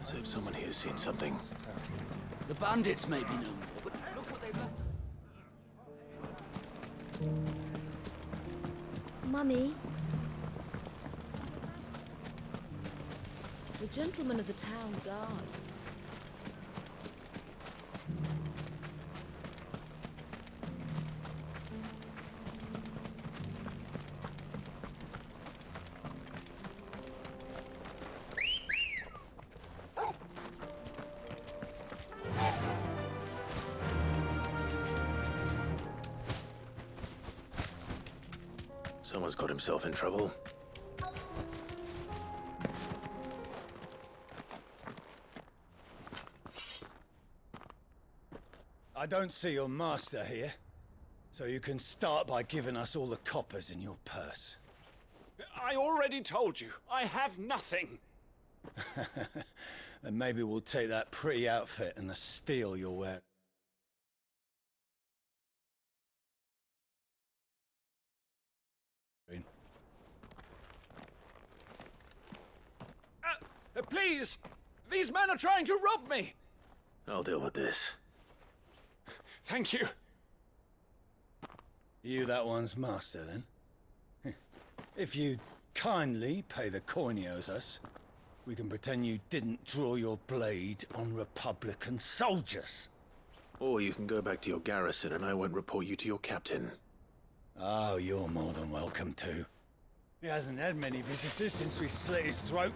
Let's hope someone here's seen something. The bandits may be no more, but look what they've left. Mummy? The gentlemen of the town guard. Someone's got himself in trouble. I don't see your master here, so you can start by giving us all the coppers in your purse. I already told you, I have nothing. And maybe we'll take that pretty outfit and the steel you're wearing. Please! These men are trying to rob me! I'll deal with this. Thank you. You that one's master, then? If you kindly pay the coin he owes us, we can pretend you didn't draw your blade on Republican soldiers. Or you can go back to your garrison and I won't report you to your captain. Oh, you're more than welcome to. He hasn't had many visitors since we slit his throat.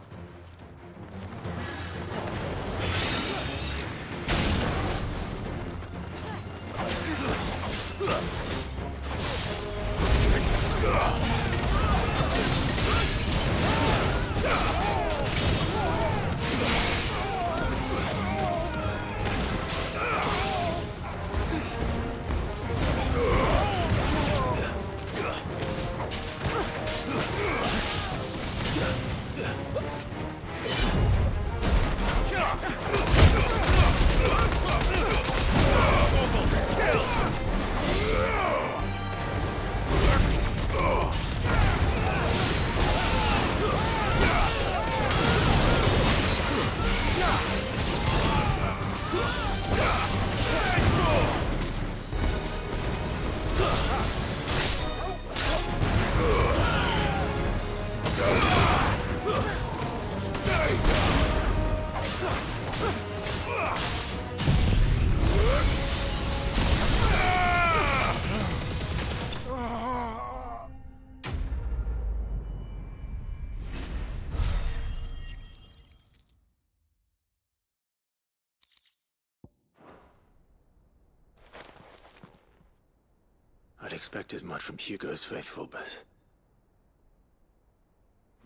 I'd expect as much from Hugo's faithful, but...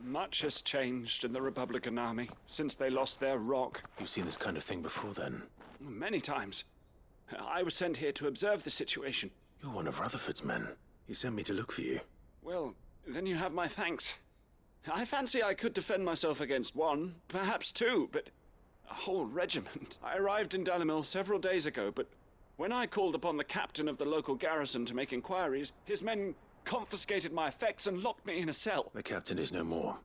Much has changed in the Republican army since they lost their rock. You've seen this kind of thing before, then? Many times. I was sent here to observe the situation. You're one of Rutherford's men. He sent me to look for you. Well, then you have my thanks. I fancy I could defend myself against one, perhaps two, but a whole regiment. I arrived in Dalimil several days ago, but when I called upon the captain of the local garrison to make inquiries, his men confiscated my effects and locked me in a cell. The captain is no more.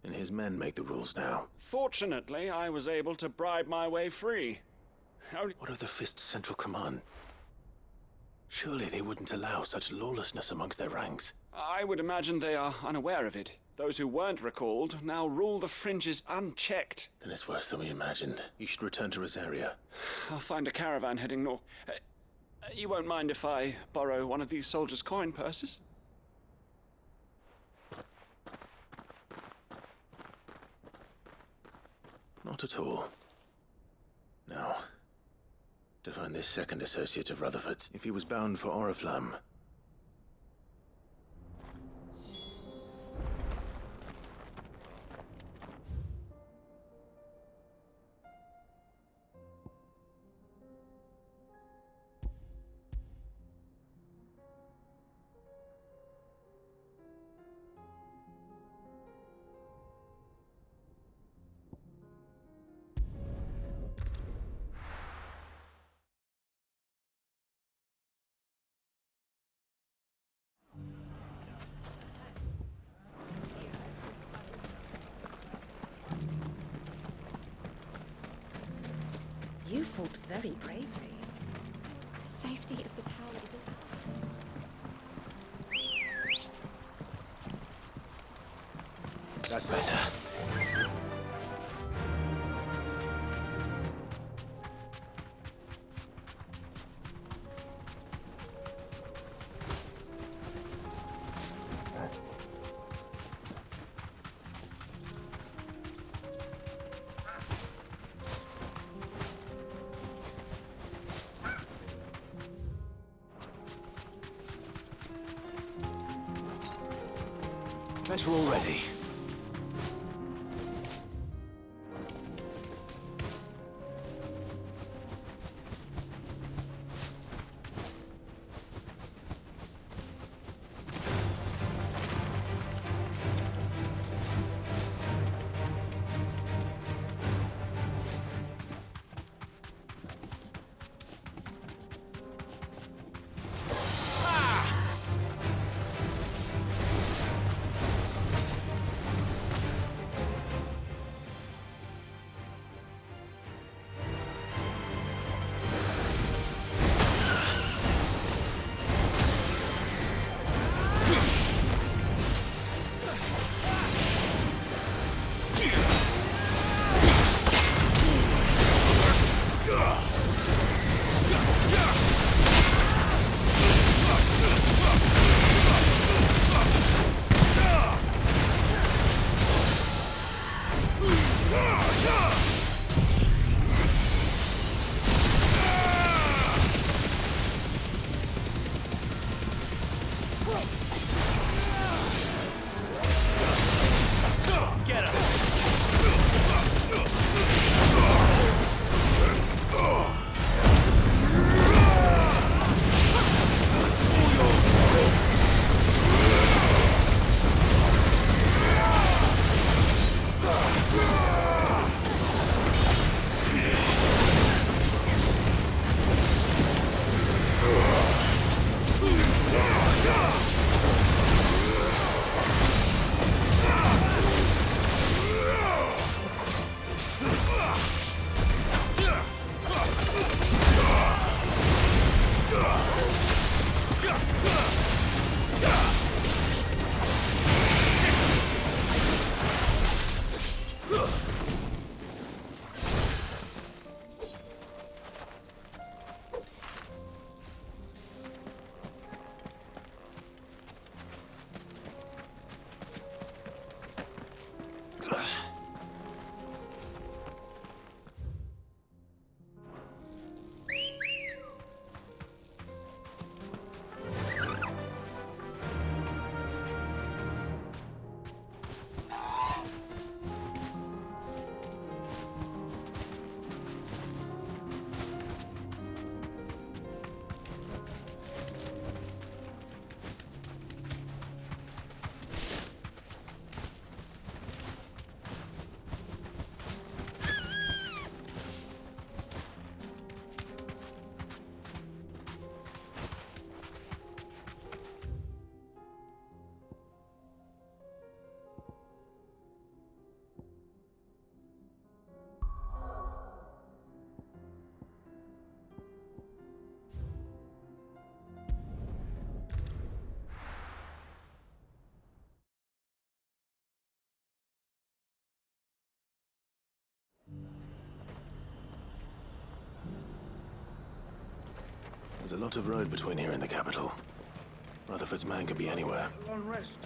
And his men make the rules now. Fortunately, I was able to bribe my way free. What of the Fist's central command? Surely they wouldn't allow such lawlessness amongst their ranks. I would imagine they are unaware of it. Those who weren't recalled now rule the fringes unchecked. Then it's worse than we imagined. You should return to Rosaria. I'll find a caravan heading north. You won't mind if I borrow one of these soldiers' coin purses? Not at all. Now, to find this second associate of Rutherford's, if he was bound for Oriflamme, fought very bravely. The safety of the tower is in... That's better. Better already. There's a lot of road between here and the capital. Rutherford's man could be anywhere. Long rest.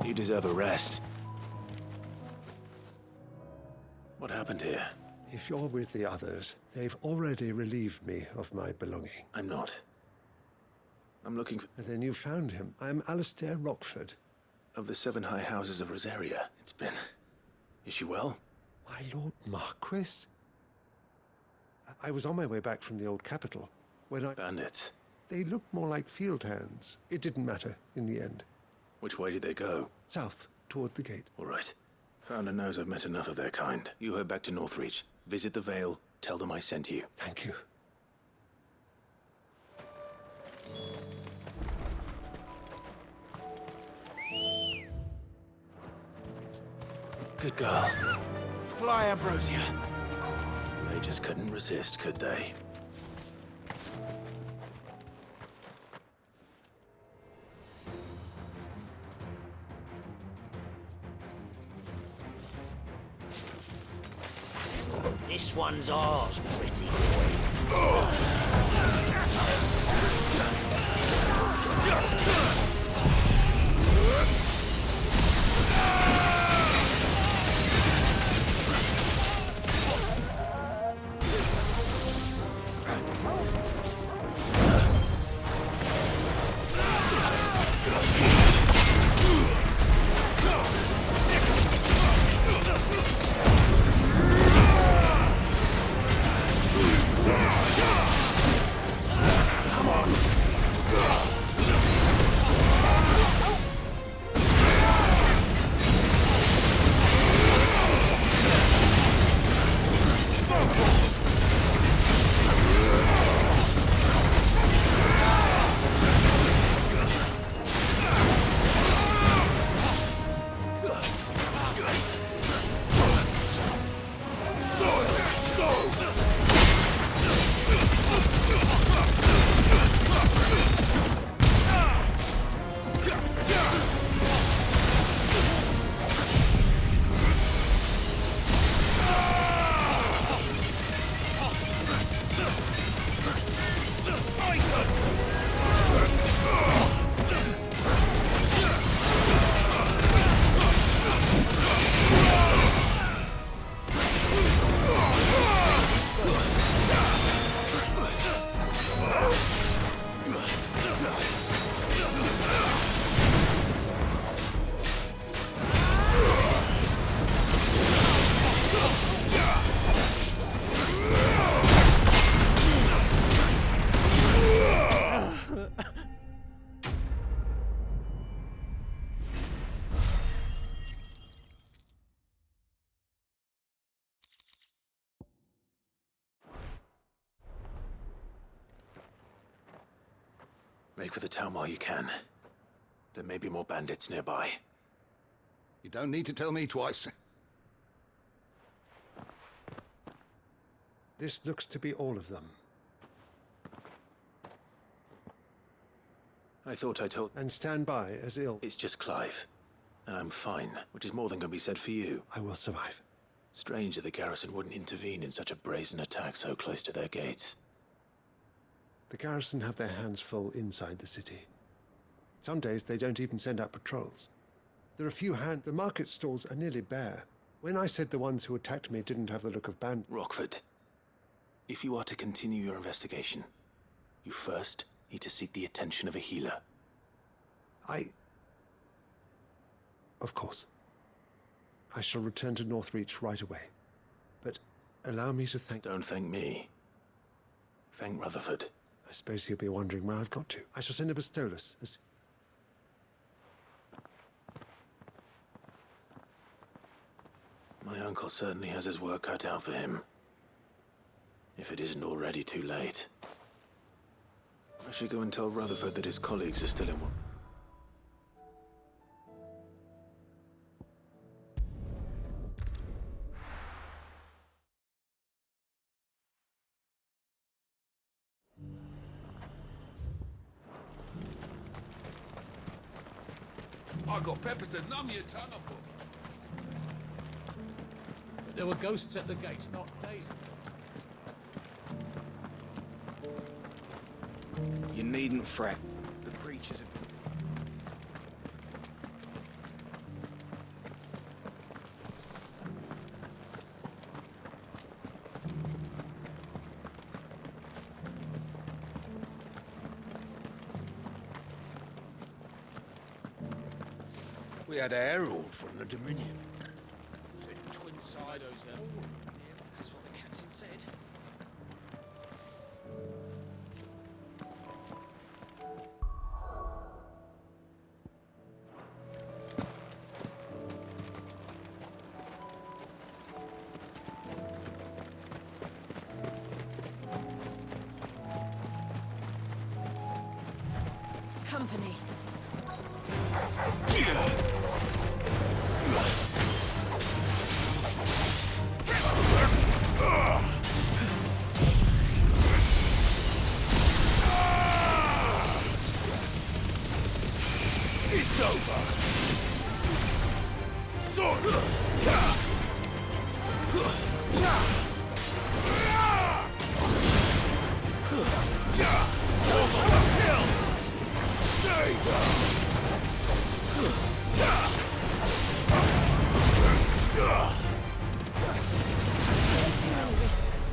You deserve a rest. What happened here? If you're with the others, they've already relieved me of my belonging. I'm not. I'm looking for... Then you found him. I'm Alistair Rockford. Of the 7 high houses of Rosaria. It's been... Is she well? My Lord Marquis? I was on my way back from the old capital when I... Bandits. They looked more like field hands. It didn't matter in the end. Which way did they go? South, toward the gate. All right. Founder knows I've met enough of their kind. You head back to Northreach. Visit the Vale. Tell them I sent you. Thank you. Good girl. Fly, Ambrosia. They just couldn't resist, could they? This one's ours, pretty boy. Make for the town while you can. There may be more bandits nearby. You don't need to tell me twice. This looks to be all of them. I thought I told... And stand by as ill. It's just Clive. And I'm fine, which is more than can be said for you. I will survive. Strange that the garrison wouldn't intervene in such a brazen attack so close to their gates. The garrison have their hands full inside the city. Some days they don't even send out patrols. There are few the market stalls are nearly bare. When I said the ones who attacked me didn't have the look of Rockford, if you are to continue your investigation, you first need to seek the attention of a healer. Of course. I shall return to Northreach right away. But allow me to thank... Don't thank me. Thank Rutherford. I suppose he'll be wondering where I've got to. I shall send a Bastolus. My uncle certainly has his work cut out for him. If it isn't already too late. I should go and tell Rutherford that his colleagues are still in one. I got peppers to numb your tongue up. There were ghosts at the gates not days ago. You needn't fret. The creatures have been... We had a herald from the Dominion. Twin silos then. That's what the captain said. company. It's over. Sword. Too many risks.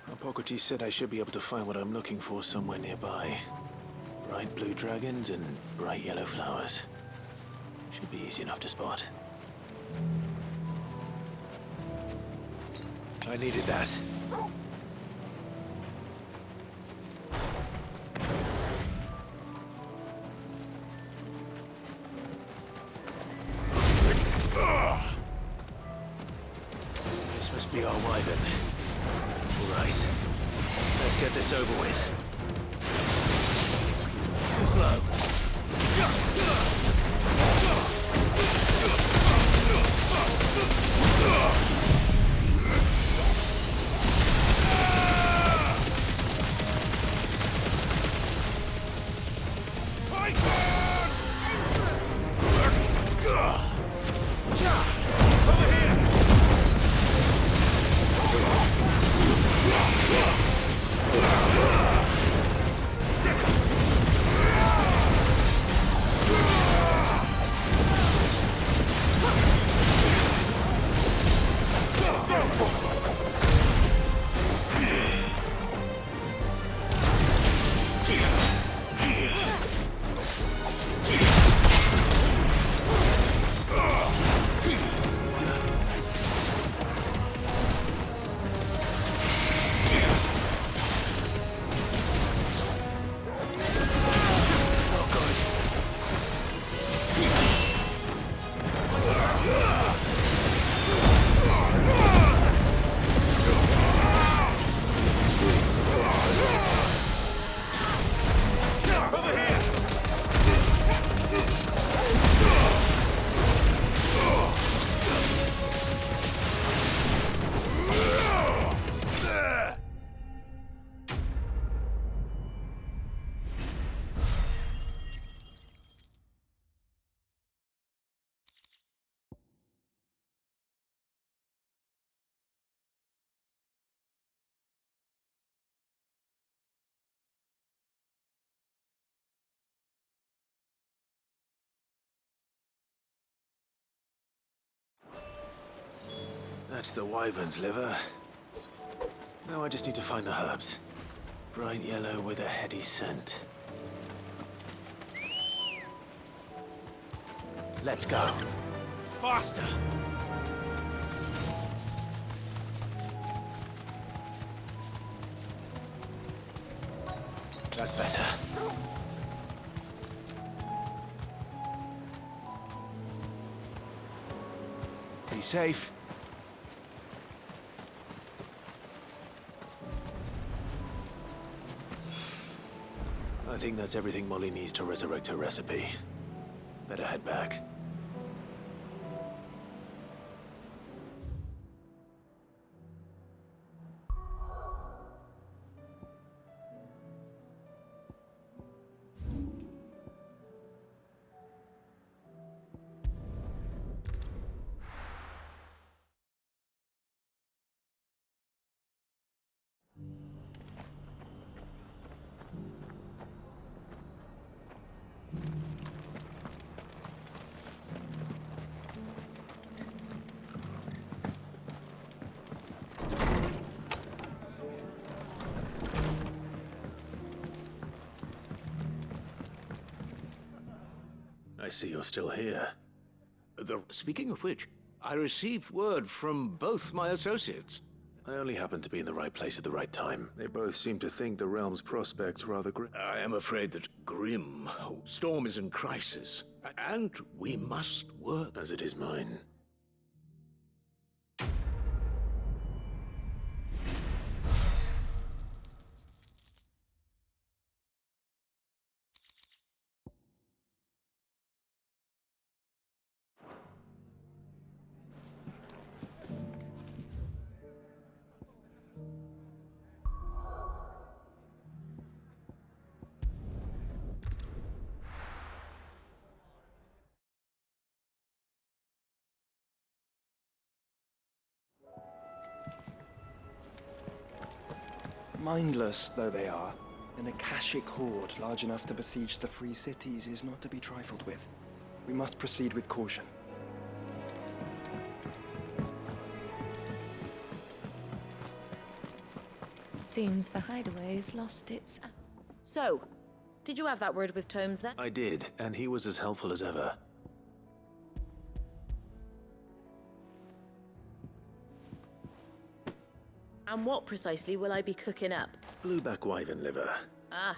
Hippocrates said I should be able to find what I'm looking for somewhere nearby. Bright blue dragons and bright yellow flowers. Should be easy enough to spot. I needed that. This must be our wyvern. Right. Let's get this over with. Too slow. That's the wyvern's liver. Now I just need to find the herbs. Bright yellow with a heady scent. Let's go. Faster! That's better. Be safe. I think that's everything Molly needs to resurrect her recipe. Better head back. I see you're still here. Speaking of which, I received word from both my associates. I only happened to be in the right place at the right time. They both seem to think the realm's prospects rather grim. I am afraid that Grim, Storm is in crisis, and we must work. As it is mine. Mindless though they are, an Akashic horde large enough to besiege the free cities is not to be trifled with. We must proceed with caution. It seems the hideaway has lost its... So, did you have that word with Tomes then? I did, and he was as helpful as ever. And what precisely will I be cooking up? Blueback wyvern liver. Ah,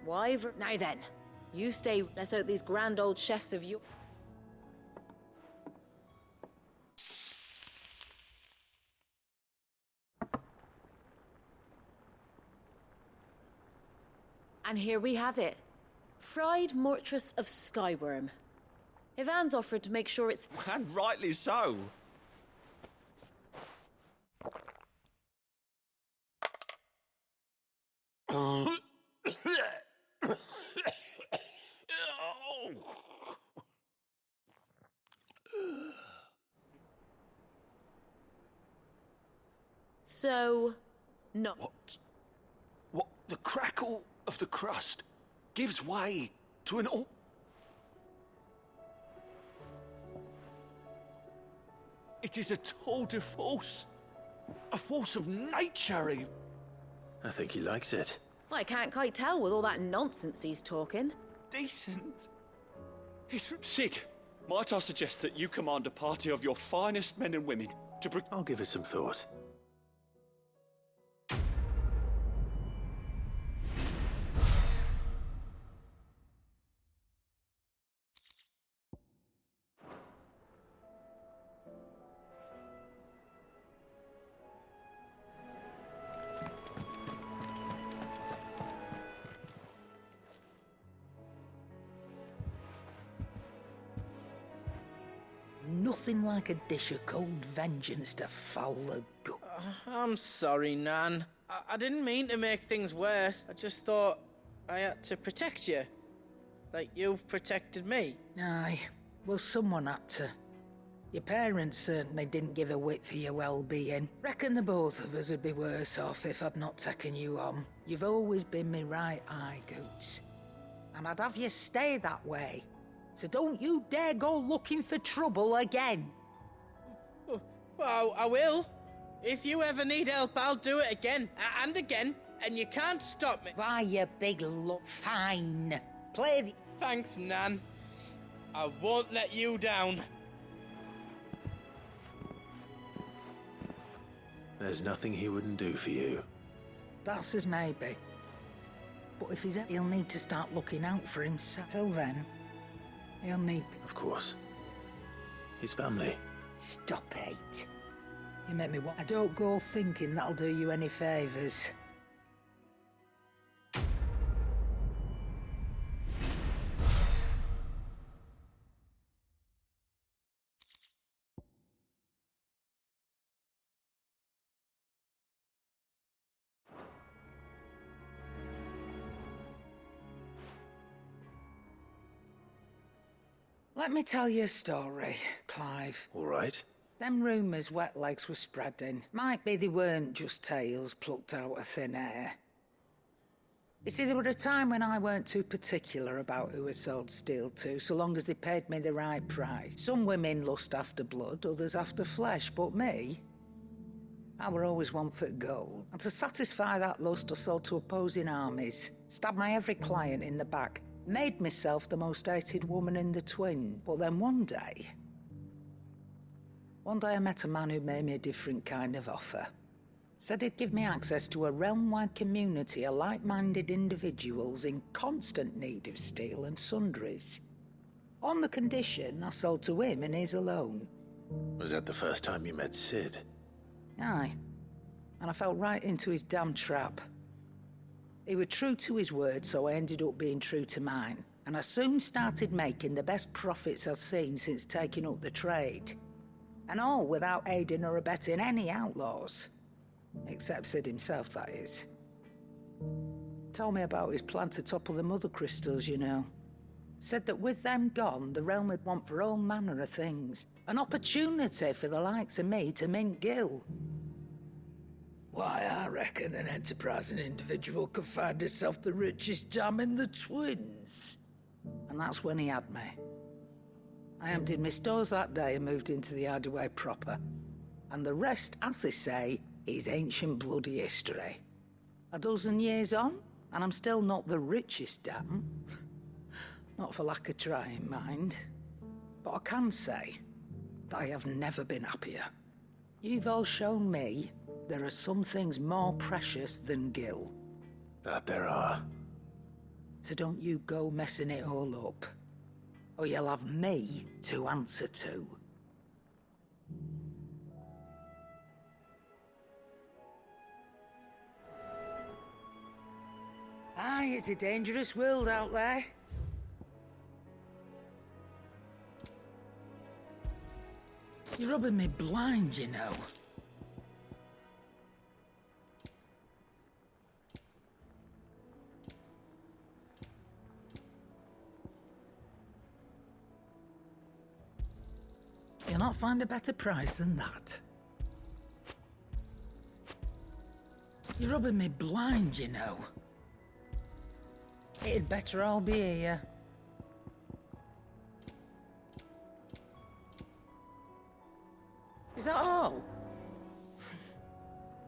wyvern. Now then, you stay, less out these grand old chefs of you. And here we have it. Fried mortress of skyworm. Ivan's offered to make sure it's... And rightly so. So... no. What? The crackle of the crust gives way to an It is a tour de force. A force of nature. I think he likes it. I can't quite tell with all that nonsense he's talking. Decent. Sid, might I suggest that you command a party of your finest men and women to bring... I'll give it some thought. Nothing like a dish of cold vengeance to foul the gut. I'm sorry, Nan. I didn't mean to make things worse. I just thought I had to protect you. Like you've protected me. Aye, well, someone had to. Your parents certainly didn't give a whit for your well-being. Reckon the both of us would be worse off if I'd not taken you on. You've always been me right eye, Goots. And I'd have you stay that way. So don't you dare go looking for trouble again. Well, I will. If you ever need help, I'll do it again and again, and you can't stop me. Why, you big fine. Play the... Thanks, Nan. I won't let you down. There's nothing he wouldn't do for you. That's as maybe. But if he'll need to start looking out for himself. Till then, he'll need... Of course. His family. Stop it. You make me want... I don't go thinking that'll do you any favours. Let me tell you a story, Clive. All right. Them rumours wet legs were spreading. Might be they weren't just tales plucked out of thin air. You see, there were a time when I weren't too particular about who I sold steel to, so long as they paid me the right price. Some women lust after blood, others after flesh, but me, I were always one for gold. And to satisfy that lust, I sold to opposing armies, stabbed my every client in the back, made myself the most hated woman in the twin. But then one day I met a man who made me a different kind of offer. Said he'd give me access to a realm-wide community of like-minded individuals in constant need of steel and sundries. On the condition I sold to him and his alone. Was that the first time you met Sid? Aye. And I fell right into his damn trap. He was true to his word, so I ended up being true to mine. And I soon started making the best profits I've seen since taking up the trade. And all without aiding or abetting any outlaws. Except Sid himself, that is. Told me about his plan to topple the mother crystals, you know. Said that with them gone, the realm would want for all manner of things. An opportunity for the likes of me to mint gil. Why, I reckon an enterprising individual could find himself the richest dam in the twins. And that's when he had me. I emptied my stores that day and moved into the hideaway proper. And the rest, as they say, is ancient bloody history. A dozen years on, and I'm still not the richest dam. Not for lack of trying, mind. But I can say that I have never been happier. You've all shown me there are some things more precious than gil. That there are. So don't you go messing it all up, or you'll have me to answer to. Aye, it's a dangerous world out there. You're rubbing me blind, you know. You'll not find a better price than that. You're rubbing me blind, you know. It'd better all be here. Is that all?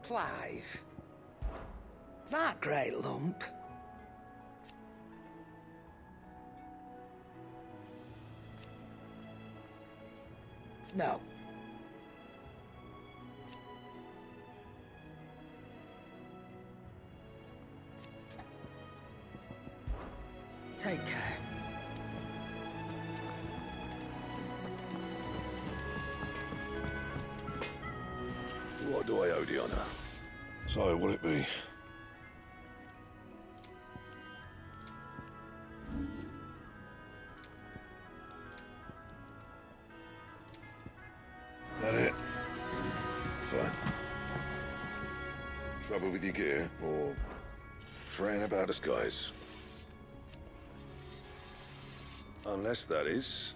Clive. That great lump. No. Take care. What do I owe the honor? So, will it be? That it? Fine. Trouble with your gear, or fretting about us guys? Unless that is...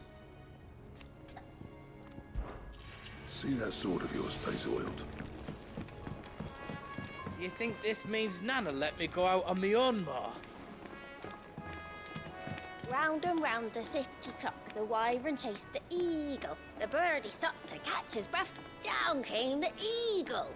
See that sword of yours stays oiled. You think this means Nana let me go out on my own more? Round and round the city clock, the wyvern chased the eagle. The birdie stopped to catch his breath. Down came the eagle.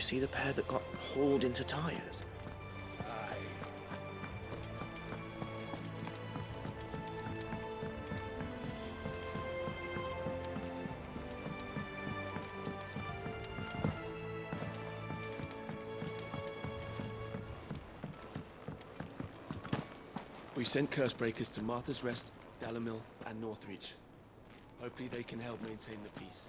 see the pair that got hauled into Tyres? We sent Cursebreakers to Martha's Rest, Dalamil, and Northreach. Hopefully they can help maintain the peace.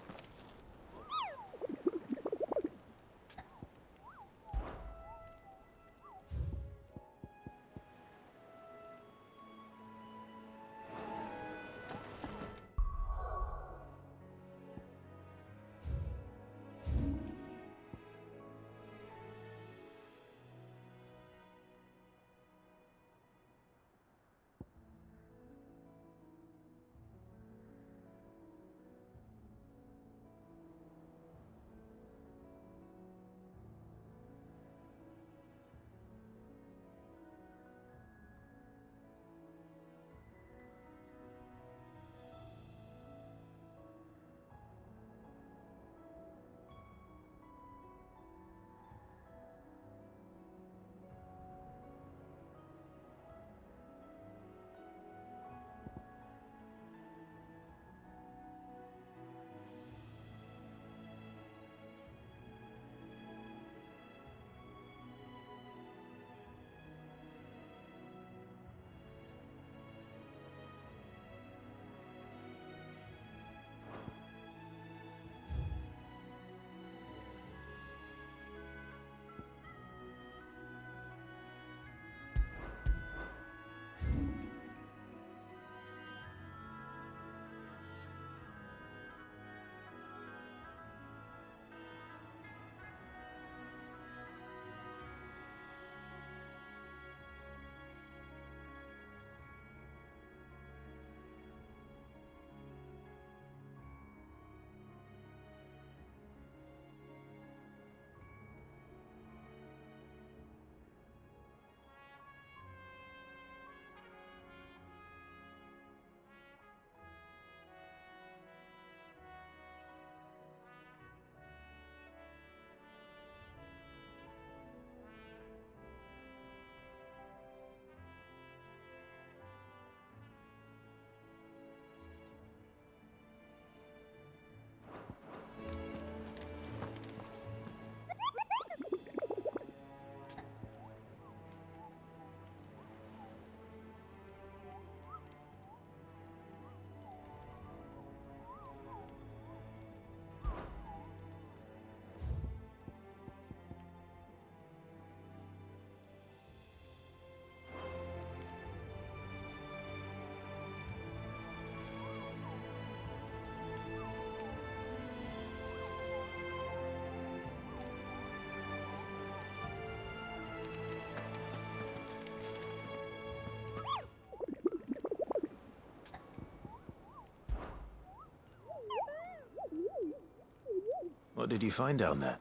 What did you find down there?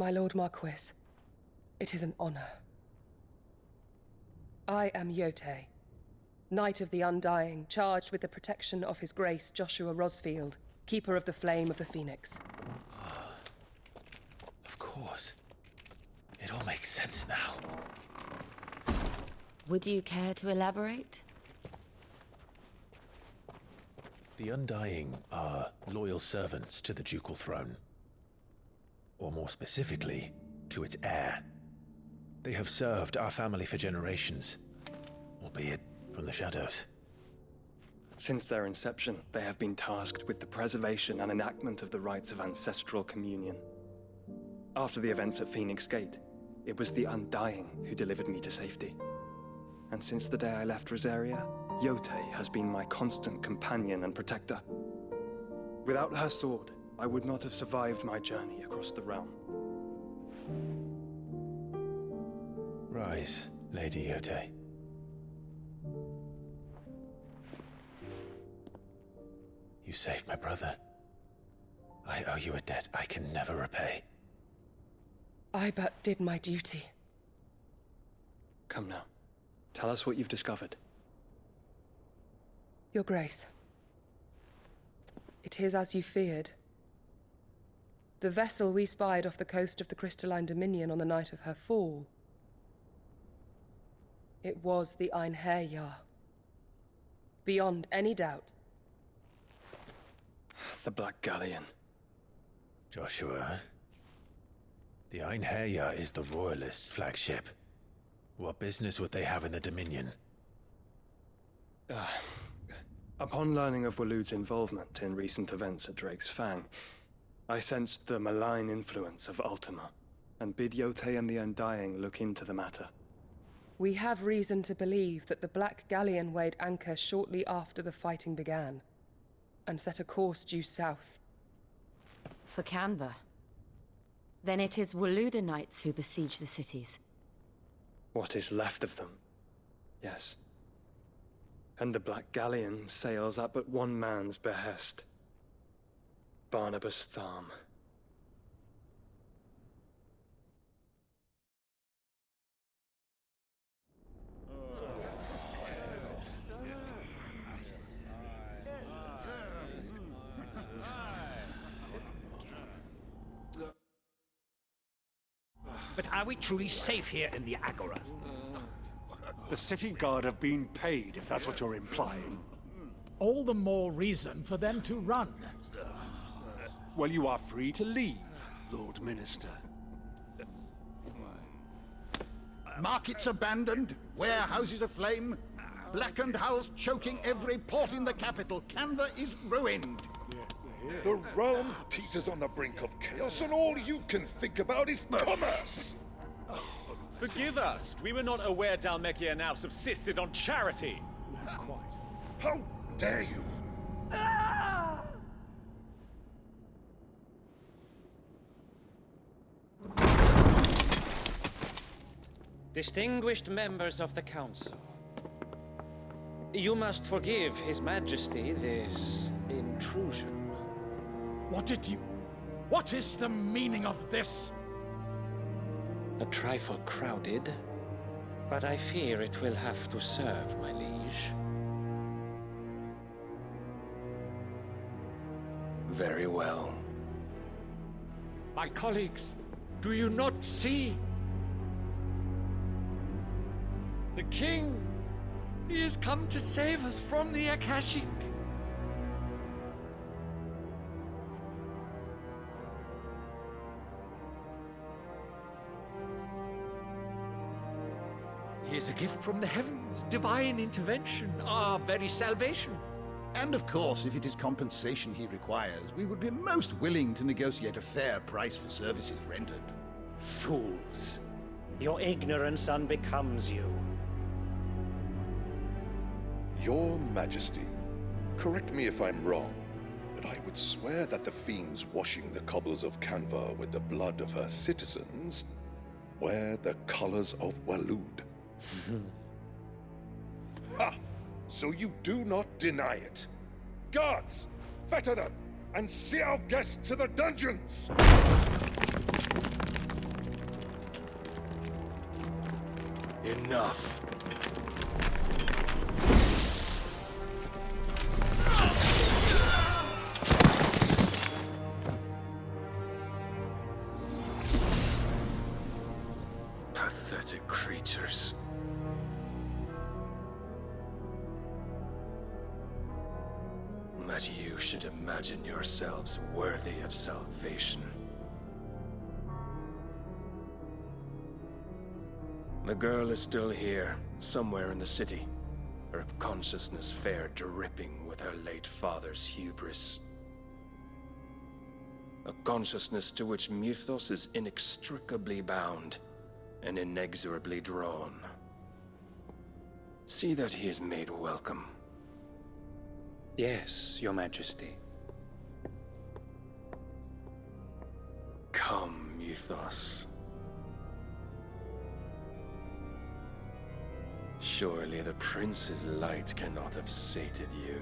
My Lord Marquis, it is an honor. I am Yote, Knight of the Undying, charged with the protection of His Grace Joshua Rosfield, Keeper of the Flame of the Phoenix. Of course. It all makes sense now. Would you care to elaborate? The Undying are loyal servants to the ducal throne. Or more specifically, to its heir. They have served our family for generations, albeit from the shadows. Since their inception, they have been tasked with the preservation and enactment of the rites of ancestral communion. After the events at Phoenix Gate, it was the Undying who delivered me to safety. And since the day I left Rosaria, Yote has been my constant companion and protector. Without her sword, I would not have survived my journey across the realm. Rise, Lady Yote. You saved my brother. I owe you a debt I can never repay. I but did my duty. Come now. Tell us what you've discovered. Your Grace. It is as you feared. The vessel we spied off the coast of the Crystalline Dominion on the night of her fall. It was the Einherjar. Beyond any doubt. The Black Galleon. Joshua, the Einherjar is the Royalists' flagship. What business would they have in the Dominion? Upon learning of Waloed's involvement in recent events at Drake's Fang, I sensed the malign influence of Ultima, and bid Yote and the Undying look into the matter. We have reason to believe that the Black Galleon weighed anchor shortly after the fighting began, and set a course due south. For Canva. Then it is Waloed knights who besiege the cities. What is left of them, yes. And the Black Galleon sails at but one man's behest. Barnabas Tharm. But are we truly safe here in the Agora? The city guard have been paid, if that's what you're implying. All the more reason for them to run. Well, you are free to leave, Lord Minister. Markets abandoned, warehouses aflame, blackened hulls choking every port in the capital. Canva is ruined. The realm teeters on the brink of chaos, and all you can think about is commerce! Forgive us. We were not aware Dhalmekia now subsisted on charity. Not quite. How dare you! Distinguished members of the Council, you must forgive His Majesty this intrusion. What is the meaning of this? A trifle crowded, but I fear it will have to serve, my liege. Very well. My colleagues, do you not see? The King! He has come to save us from the Akashic! He is a gift from the heavens, divine intervention, our very salvation. And of course, if it is compensation he requires, we would be most willing to negotiate a fair price for services rendered. Fools. Your ignorance unbecomes you. Your Majesty, correct me if I'm wrong, but I would swear that the fiends washing the cobbles of Canva with the blood of her citizens wear the colors of Waloed. Ha! So you do not deny it. Guards, fetter them, and see our guests to the dungeons! Enough. Pathetic creatures. That you should imagine yourselves worthy of salvation. The girl is still here, somewhere in the city, her consciousness fair dripping with her late father's hubris. A consciousness to which Mythos is inextricably bound and inexorably drawn. See that he is made welcome. Yes, Your Majesty. Come, Mythos. Surely the prince's light cannot have sated you.